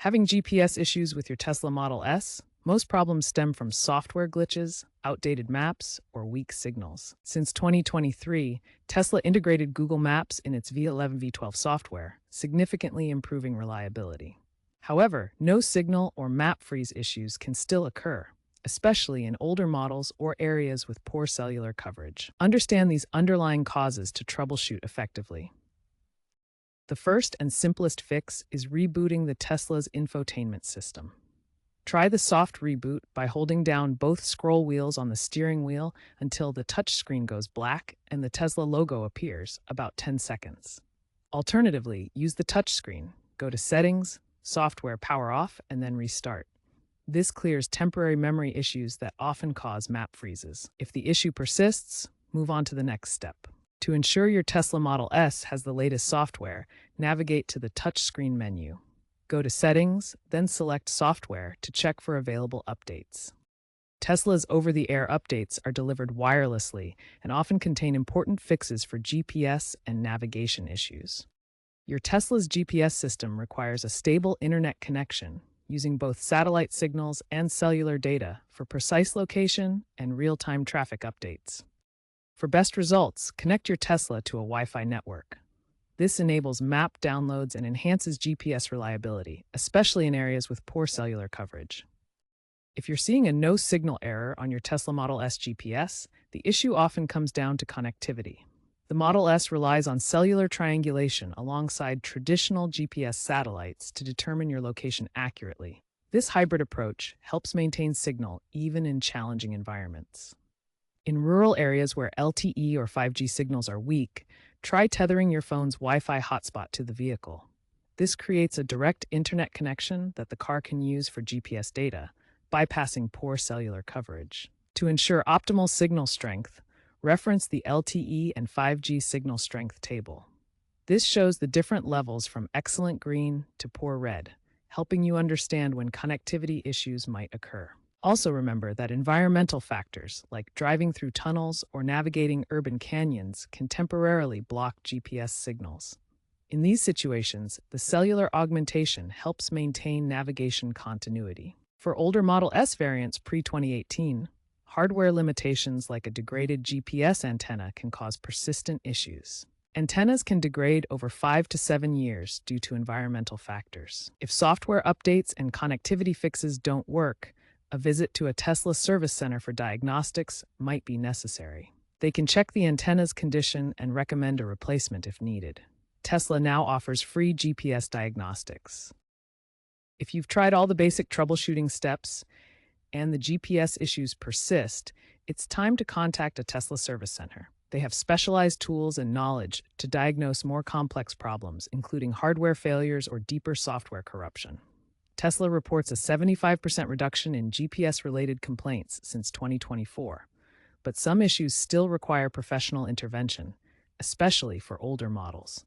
Having GPS issues with your Tesla Model S? Most problems stem from software glitches, outdated maps, or weak signals. Since 2023, Tesla integrated Google Maps in its V11 V12 software, significantly improving reliability. However, no signal or map freeze issues can still occur, especially in older models or areas with poor cellular coverage. Understand these underlying causes to troubleshoot effectively. The first and simplest fix is rebooting the Tesla's infotainment system. Try the soft reboot by holding down both scroll wheels on the steering wheel until the touchscreen goes black and the Tesla logo appears, about 10 seconds. Alternatively, use the touchscreen. Go to Settings, Software Power Off, and then restart. This clears temporary memory issues that often cause map freezes. If the issue persists, move on to the next step. To ensure your Tesla Model S has the latest software, navigate to the touchscreen menu. Go to Settings, then select Software to check for available updates. Tesla's over-the-air updates are delivered wirelessly and often contain important fixes for GPS and navigation issues. Your Tesla's GPS system requires a stable internet connection, using both satellite signals and cellular data for precise location and real-time traffic updates. For best results, connect your Tesla to a Wi-Fi network. This enables map downloads and enhances GPS reliability, especially in areas with poor cellular coverage. If you're seeing a no-signal error on your Tesla Model S GPS, the issue often comes down to connectivity. The Model S relies on cellular triangulation alongside traditional GPS satellites to determine your location accurately. This hybrid approach helps maintain signal even in challenging environments. In rural areas where LTE or 5G signals are weak, try tethering your phone's Wi-Fi hotspot to the vehicle. This creates a direct internet connection that the car can use for GPS data, bypassing poor cellular coverage. To ensure optimal signal strength, reference the LTE and 5G signal strength table. This shows the different levels from excellent green to poor red, helping you understand when connectivity issues might occur. Also remember that environmental factors, like driving through tunnels or navigating urban canyons, can temporarily block GPS signals. In these situations, the cellular augmentation helps maintain navigation continuity. For older Model S variants pre-2018, hardware limitations like a degraded GPS antenna can cause persistent issues. Antennas can degrade over 5 to 7 years due to environmental factors. If software updates and connectivity fixes don't work, a visit to a Tesla service center for diagnostics might be necessary. They can check the antenna's condition and recommend a replacement if needed. Tesla now offers free GPS diagnostics. If you've tried all the basic troubleshooting steps and the GPS issues persist, it's time to contact a Tesla service center. They have specialized tools and knowledge to diagnose more complex problems, including hardware failures or deeper software corruption. Tesla reports a 75% reduction in GPS-related complaints since 2024, but some issues still require professional intervention, especially for older models.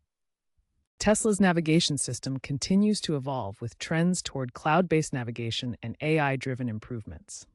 Tesla's navigation system continues to evolve with trends toward cloud-based navigation and AI-driven improvements.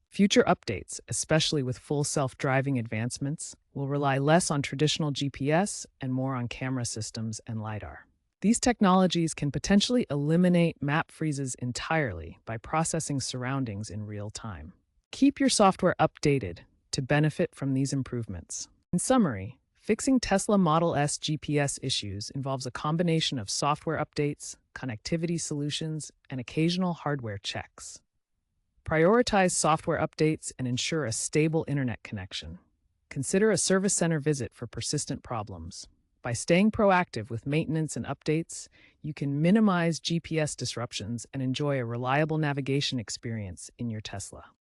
Future updates, especially with full self-driving advancements, will rely less on traditional GPS and more on camera systems and LiDAR. These technologies can potentially eliminate map freezes entirely by processing surroundings in real time. Keep your software updated to benefit from these improvements. In summary, fixing Tesla Model S GPS issues involves a combination of software updates, connectivity solutions, and occasional hardware checks. Prioritize software updates and ensure a stable internet connection. Consider a service center visit for persistent problems. By staying proactive with maintenance and updates, you can minimize GPS disruptions and enjoy a reliable navigation experience in your Tesla.